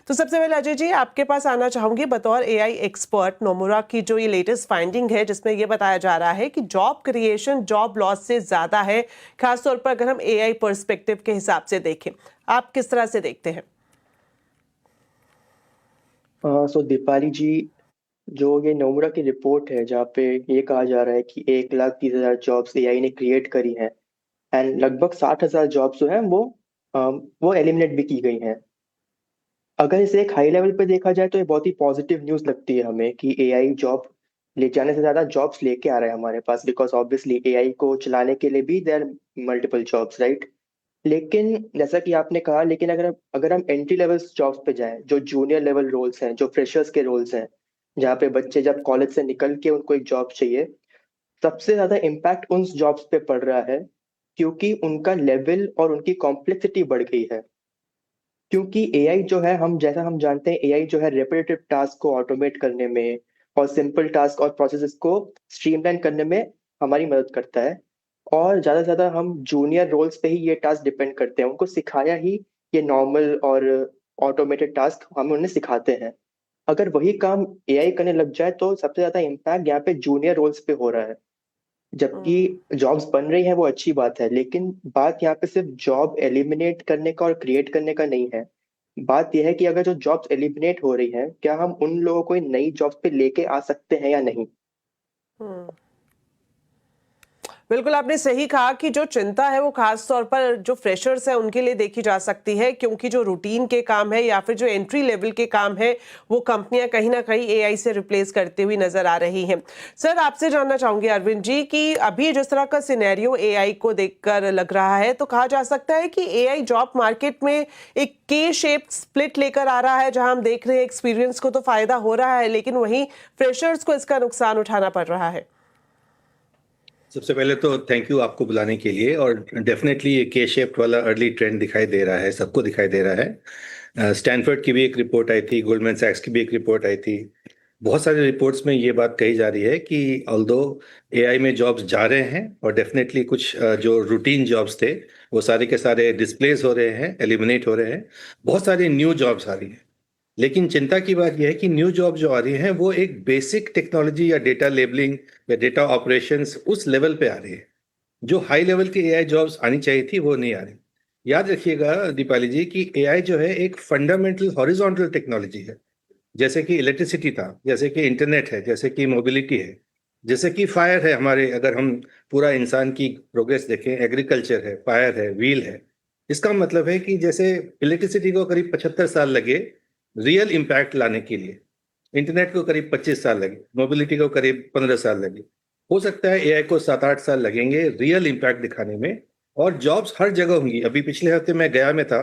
तो सबसे पहले अजय जी आपके पास आना चाहूंगी बतौर एआई एक्सपर्ट। नोमुरा की जो ये लेटेस्ट फाइंडिंग है जिसमें ये बताया जा रहा है कि जॉब क्रिएशन जॉब लॉस से ज्यादा है, खासतौर पर अगर हम एआई पर्सपेक्टिव के हिसाब से देखें, आप किस तरह से देखते हैं? सो दीपाली जी, जो ये नोमुरा की रिपोर्ट है जहाँ पे ये कहा जा रहा है कि 1,30,000 जॉब्स एआई ने क्रिएट करी हैं एंड लगभग 60,000 जॉब्स जो हैं वो एलिमिनेट भी की गई हैं। अगर इसे एक हाई लेवल पे देखा जाए तो ये बहुत ही पॉजिटिव न्यूज़ लगती है हमें कि एआई जॉब ले जाने से ज़्यादा जॉब्स लेके आ रहा है हमारे पास, बिकॉज ऑब्वियसली एआई को चलाने के लिए भी देयर मल्टीपल जॉब्स, राइट। लेकिन जैसा कि आपने कहा, लेकिन अगर हम एंट्री लेवल जॉब्स पे जाएं, जो जूनियर लेवल रोल्स हैं, जो फ्रेशर्स के रोल्स हैं, जहाँ पे बच्चे जब कॉलेज से निकल के उनको एक जॉब चाहिए, सबसे ज्यादा इम्पैक्ट उन जॉब्स पे पड़ रहा है क्योंकि उनका लेवल और उनकी कॉम्प्लेक्सिटी बढ़ गई है। क्योंकि एआई जो है, हम जानते हैं, एआई जो है रेपिटेटिव टास्क को ऑटोमेट करने में और सिंपल टास्क और प्रोसेसेस को स्ट्रीमलाइन करने में हमारी मदद करता है। और ज्यादा से ज्यादा हम जूनियर रोल्स पे ही ये टास्क डिपेंड करते हैं, उनको सिखाया ही ये नॉर्मल और ऑटोमेटेड टास्क हम उन्हें सिखाते हैं। अगर वही काम एआई करने लग जाए तो सबसे ज्यादा इम्पैक्ट यहाँ पे जूनियर रोल्स पे हो रहा है। जबकि जॉब्स बन रही हैं वो अच्छी बात है, लेकिन बात यहाँ पे सिर्फ जॉब एलिमिनेट करने का और क्रिएट करने का नहीं है। बात यह है कि अगर जो जॉब्स एलिमिनेट हो रही हैं, क्या हम उन लोगों को इन नई जॉब्स पे लेके आ सकते हैं या नहीं। हम्म बिल्कुल आपने सही कहा कि जो चिंता है वो खास तौर पर जो फ्रेशर्स हैं उनके लिए देखी जा सकती है, क्योंकि जो रूटीन के काम है या फिर जो एंट्री लेवल के काम है वो कंपनियां कहीं ना कहीं एआई से रिप्लेस करती हुई नजर आ रही हैं। सर आपसे जानना चाहूंगी अरविंद जी कि अभी जिस तरह का सिनेरियो एआई को देखकर लग रहा है, तो कहा जा सकता है कि एआई जॉब मार्केट में एक के शेप स्प्लिट लेकर आ रहा है, जहां हम देख रहे हैं एक्सपीरियंस को तो फायदा हो रहा है लेकिन वहीं फ्रेशर्स को इसका नुकसान उठाना पड़ रहा है। सबसे पहले तो थैंक यू आपको बुलाने के लिए। और डेफिनेटली ये के शेप्ड वाला अर्ली ट्रेंड दिखाई दे रहा है, सबको दिखाई दे रहा है। स्टैनफोर्ड की भी एक रिपोर्ट आई थी, गोल्डमैन सैक्स की भी एक रिपोर्ट आई थी। बहुत सारे रिपोर्ट्स में ये बात कही जा रही है कि ऑल्दो एआई में जॉब्स जा रहे हैं और डेफिनेटली कुछ जो रूटीन जॉब्स थे वो सारे के सारे डिस्प्लेस हो रहे हैं, एलिमिनेट हो रहे हैं। बहुत सारी न्यू जॉब्स आ रही हैं। लेकिन चिंता की बात यह है कि न्यू जॉब जो आ रही हैं वो एक बेसिक टेक्नोलॉजी या डेटा लेबलिंग या डेटा ऑपरेशंस उस लेवल पे आ रही है। जो हाई लेवल की एआई जॉब्स आनी चाहिए थी वो नहीं आ रही। याद रखिएगा दीपाली जी कि एआई जो है एक फंडामेंटल हॉरिजॉन्टल टेक्नोलॉजी है। जैसे कि इलेक्ट्रिसिटी था, जैसे कि इंटरनेट है, जैसे कि मोबिलिटी है, जैसे कि फायर है हमारे, अगर हम पूरा इंसान की प्रोग्रेस देखें, एग्रीकल्चर है, फायर है, व्हील है। इसका मतलब है कि जैसे इलेक्ट्रिसिटी को करीब 75 साल लगे रियल इम्पैक्ट लाने के लिए, इंटरनेट को करीब 25 साल लगे, मोबिलिटी को करीब 15 साल लगे, हो सकता है एआई को 7-8 साल लगेंगे रियल इम्पैक्ट दिखाने में। और जॉब्स हर जगह होंगी। अभी पिछले हफ्ते मैं गया में था,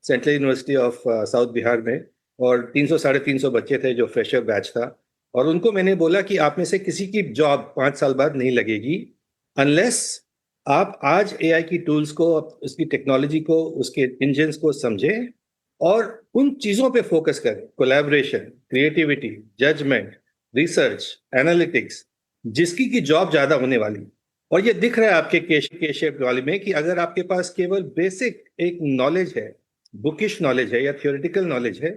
central university of south Bihar में, और 300-350 बच्चे थे जो फ्रेशर बैच था। और उनको मैंने बोला कि आप में से किसी की जॉब 5 साल बाद नहीं लगेगी अनलेस आप आज एआई की टूल्स को, उसकी टेक्नोलॉजी को, उसके इंजन्स को समझें और उन चीजों पे फोकस करें, collaboration, creativity, judgement, research, analytics, जिसकी की जॉब ज्यादा होने वाली। और ये दिख रहा है आपके के शेप वाले में कि अगर आपके पास केवल बेसिक एक नॉलेज है, बुकिश नॉलेज है या थियोरेटिकल नॉलेज है,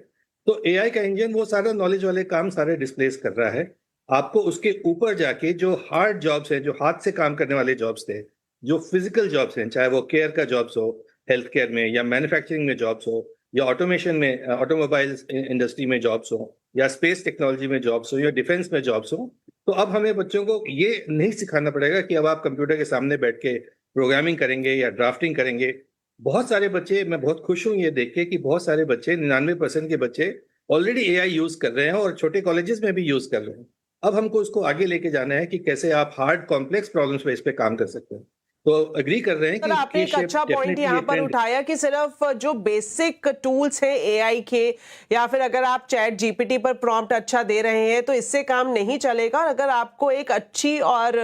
तो एआई का इंजन वो सारा नॉलेज वाले काम सारे डिस्प्लेस कर रहा है। आपको उसके ऊपर जाके जो हार्ड जॉब्स हैं, जो हाथ से काम करने वाले जॉब्स थे, जो फिजिकल जॉब्स हैं, चाहे वो केयर का जॉब्स हो, हेल्थ केयर में, या मैन्युफैक्चरिंग में जॉब्स हो, या ऑटोमेशन में, ऑटोमोबाइल्स इंडस्ट्री में जॉब्स हो, या स्पेस टेक्नोलॉजी में जॉब्स हो, या डिफेंस में जॉब्स हो, तो अब हमें बच्चों को ये नहीं सिखाना पड़ेगा कि अब आप कंप्यूटर के सामने बैठ के प्रोग्रामिंग करेंगे या ड्राफ्टिंग करेंगे। बहुत सारे बच्चे, मैं बहुत खुश हूं ये देख के कि बहुत सारे बच्चे, 99% के बच्चे ऑलरेडी एआई यूज कर रहे हैं और छोटे कॉलेजेस में भी यूज कर रहे हैं। अब हमको उसको आगे लेके जाना है कि कैसे आप हार्ड कॉम्प्लेक्स प्रॉब्लम्स पे इस पे काम कर सकते हैं। तो अग्री कर रहे हैं सर कि आपने के एक शेप अच्छा पॉइंट डेफिनेटली यहाँ एक पर ट्रेंड। उठाया कि सिर्फ जो बेसिक टूल्स हैं एआई के, या फिर अगर आप चैट जीपीटी पर प्रॉम्प्ट अच्छा दे रहे हैं तो इससे काम नहीं चलेगा। अगर आपको एक अच्छी और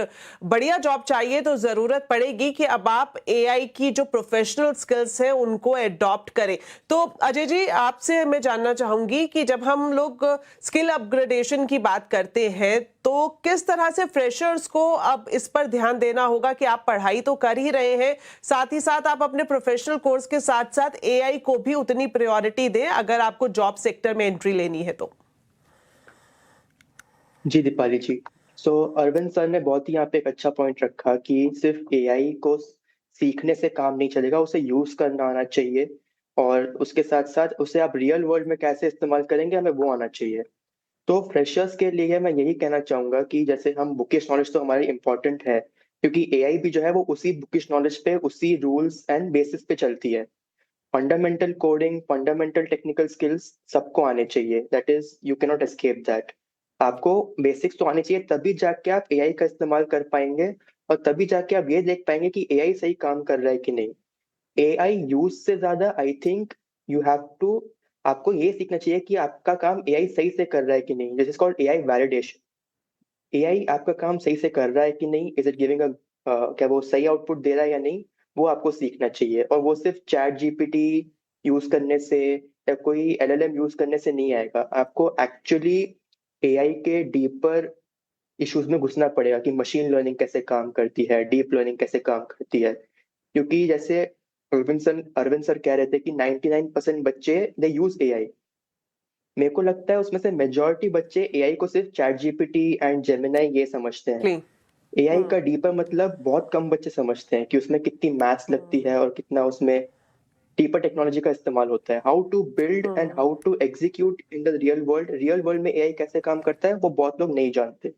बढ़िया जॉब चाहिए तो जरूरत पड़ेगी कि अब आप एआई की जो प्रोफेशनल स्किल्स हैं उनको एडॉप्ट करें। तो अजय जी आपसे मैं जानना चाहूंगी कि जब हम लोग स्किल अपग्रेडेशन की बात करते हैं तो किस तरह से फ्रेशर्स को अब इस पर ध्यान देना होगा कि आप पढ़ाई तो कर ही रहे हैं, साथ ही साथ आप अपने प्रोफेशनल कोर्स के साथ साथ एआई को भी उतनी प्रायोरिटी दें अगर आपको जॉब सेक्टर में एंट्री लेनी है तो। जी दीपाली जी, सो अरविंद सर ने बहुत ही यहाँ पे एक अच्छा पॉइंट रखा कि सिर्फ एआई को सीखने से काम नहीं चलेगा, उसे यूज करना आना चाहिए और उसके साथ साथ उसे आप रियल वर्ल्ड में कैसे इस्तेमाल करेंगे हमें वो आना चाहिए। तो फ्रेशर्स के लिए मैं यही कहना चाहूंगा कि जैसे हम बुकिश नॉलेज तो हमारी इंपॉर्टेंट है, क्योंकि एआई भी जो है वो उसी बुकिश नॉलेज पे, उसी रूल्स एंड बेसिस पे चलती है। Fundamental coding, fundamental technical skills सबको आने चाहिए, that is you can not escape that. आपको बेसिक्स तो आने चाहिए, तभी जाके आप एआई का इस्तेमाल कर पाएंगे और तभी जाके आप ये देख पाएंगे कि एआई सही काम कर रहा है कि नहीं। एआई यूज से ज्यादा I think you have to, आपको ये सीखना चाहिए कि आपका काम एआई सही से कर रहा है कि नहीं, this is called AI validation. AI आपका काम सही से कर रहा है कि नहीं, इज इट गिविंग अ क्या वो सही आउटपुट दे रहा है या नहीं, वो आपको सीखना चाहिए। और वो सिर्फ चैट जीपीटी यूज करने से या कोई एलएलएम यूज करने से नहीं आएगा, आपको एक्चुअली एआई के डीपर इश्यूज में घुसना पड़ेगा कि मशीन लर्निंग कैसे काम करती है, डीप लर्निंग कैसे काम करती है। क्योंकि जैसे अरविंद सर कह रहे थे कि 99% बच्चे दे यूज एआई, मेरे को लगता है उसमें से मेजॉरिटी बच्चे एआई को सिर्फ चैट जीपीटी एंड जेमिनाई ये समझते हैं। क्लीन। एआई का डीपर मतलब बहुत कम बच्चे समझते हैं कि उसमें कितनी मैथ्स लगती है और कितना उसमें डीपर टेक्नोलॉजी का इस्तेमाल होता है। How to build and how to execute in the real world में एआई कैसे काम करता है वो बहुत लोग नहीं जानते,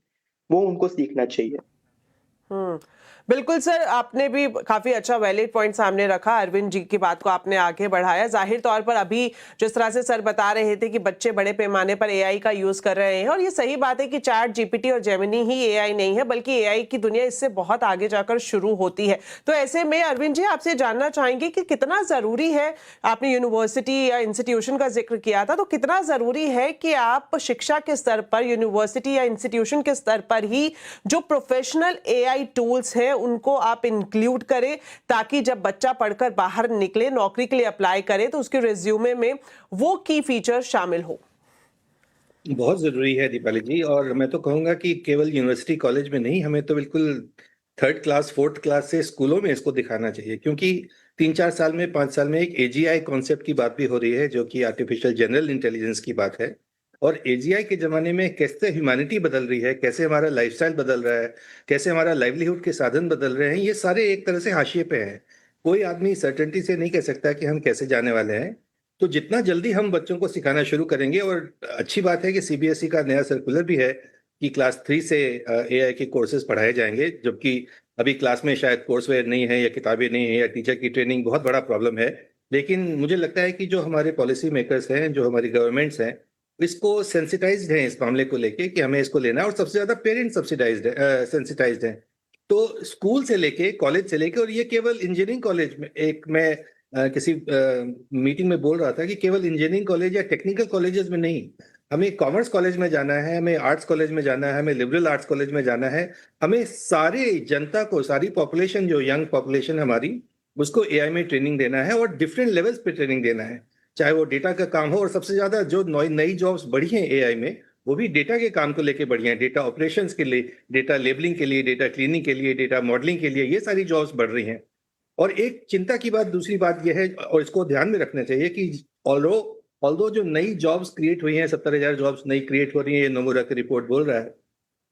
वो उनको सीखना चाहिए। बिल्कुल सर, आपने भी काफी अच्छा वैलिड पॉइंट सामने रखा। अरविंद जी की बात को आपने आगे बढ़ाया। जाहिर तौर पर अभी जिस तरह से सर बता रहे थे कि बच्चे बड़े पैमाने पर एआई का यूज कर रहे हैं, और ये सही बात है कि चैट जीपीटी और जेमिनी ही एआई नहीं है, बल्कि एआई की दुनिया इससे बहुत आगे जाकर शुरू होती है। तो ऐसे में अरविंद जी आपसे जानना चाहेंगे कि कितना जरूरी है, आपने यूनिवर्सिटी या इंस्टीट्यूशन का जिक्र किया था, तो कितना जरूरी है कि आप शिक्षा के स्तर पर, यूनिवर्सिटी या इंस्टीट्यूशन के स्तर पर ही जो प्रोफेशनल एआई टूल्स हैं उनको आप इंक्लूड करें, ताकि जब बच्चा पढ़कर बाहर निकले, नौकरी के लिए अप्लाई करे, तो उसके रिज्यूमे में वो की फीचर शामिल हो। बहुत जरूरी है दीपाली जी, और मैं तो कहूंगा कि केवल यूनिवर्सिटी कॉलेज में नहीं, हमें तो बिल्कुल 3rd क्लास 4th क्लास से स्कूलों में इसको दिखाना चाहिए। क्योंकि 3-4 साल में, 5 साल में एक एजीआई कॉन्सेप्ट की बात भी हो रही है, जो कि आर्टिफिशियल जनरल इंटेलिजेंस की बात है। और एजीआई के जमाने में कैसे ह्यूमैनिटी बदल रही है, कैसे हमारा लाइफस्टाइल बदल रहा है, कैसे हमारा लाइवलीहुड के साधन बदल रहे हैं, ये सारे एक तरह से हाशिए पे हैं। कोई आदमी सर्टेनिटी से नहीं कह सकता कि हम कैसे जाने वाले हैं। तो जितना जल्दी हम बच्चों को सिखाना शुरू करेंगे, और अच्छी बात है कि सीबीएसई का नया सर्कुलर भी है कि क्लास 3 से एआई के कोर्सेज पढ़ाए जाएंगे, जबकि अभी क्लास में शायद कोर्सवेयर नहीं है या किताबें नहीं है या टीचर की ट्रेनिंग बहुत बड़ा प्रॉब्लम है। लेकिन मुझे लगता है कि जो हमारे पॉलिसी मेकर्स हैं, जो हमारी गवर्नमेंट्स हैं, इसको सेंसिटाइज्ड हैं इस मामले को लेके कि हमें इसको लेना है, और सबसे ज्यादा पेरेंट्स सेंसिटाइज्ड हैं। तो स्कूल से लेके, कॉलेज से लेके, और ये केवल इंजीनियरिंग कॉलेज में, एक मैं किसी मीटिंग में बोल रहा था कि केवल इंजीनियरिंग कॉलेज या टेक्निकल कॉलेजेस में नहीं, हमें कॉमर्स कॉलेज में जाना है, हमें आर्ट्स कॉलेज में जाना है, हमें लिबरल आर्ट्स कॉलेज में जाना है। हमें सारे जनता को, सारी पॉपुलेशन, जो यंग पॉपुलेशन हमारी, उसको एआई में ट्रेनिंग देना है और डिफरेंट लेवल्स पे ट्रेनिंग देना है। चाहे वो डेटा का काम हो, और सबसे ज्यादा जो नई जॉब्स बढ़ी हैं एआई में, वो भी डेटा के काम को लेके बढ़ी हैं। डेटा ऑपरेशंस के लिए, डेटा लेबलिंग के लिए, डेटा क्लीनिंग के लिए, डेटा मॉडलिंग के लिए, ये सारी जॉब्स बढ़ रही हैं। और एक चिंता की बात, दूसरी बात यह है, और इसको ध्यान में रखना चाहिए कि ऑल्दो जो नई जॉब्स क्रिएट हुई हैं, 70,000 जॉब्स नई क्रिएट हो रही हैं, ये नोमुरा की रिपोर्ट बोल रहा है।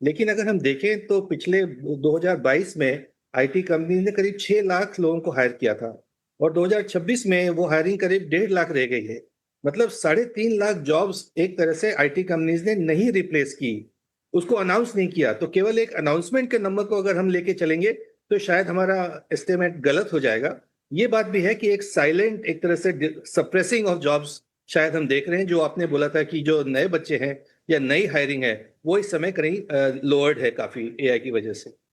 लेकिन अगर हम देखें तो पिछले 2022 में आईटी कंपनी ने करीब 6 लाख लोगों को हायर किया था, और 2026 में वो हायरिंग करीब 1.5 लाख रह गई है। मतलब 3.5 लाख जॉब्स एक तरह से आईटी कंपनीज ने नहीं रिप्लेस की, उसको अनाउंस नहीं किया। तो केवल एक अनाउंसमेंट के नंबर को अगर हम लेके चलेंगे तो शायद हमारा एस्टिमेट गलत हो जाएगा। ये बात भी है कि एक साइलेंट, एक तरह से सप्रेसिंग ऑफ जॉब्स शायद हम देख रहे हैं। जो आपने बोला था कि जो नए बच्चे हैं या नई हायरिंग है, वो इस समय कहीं लोअर्ड है काफी एआई की वजह से।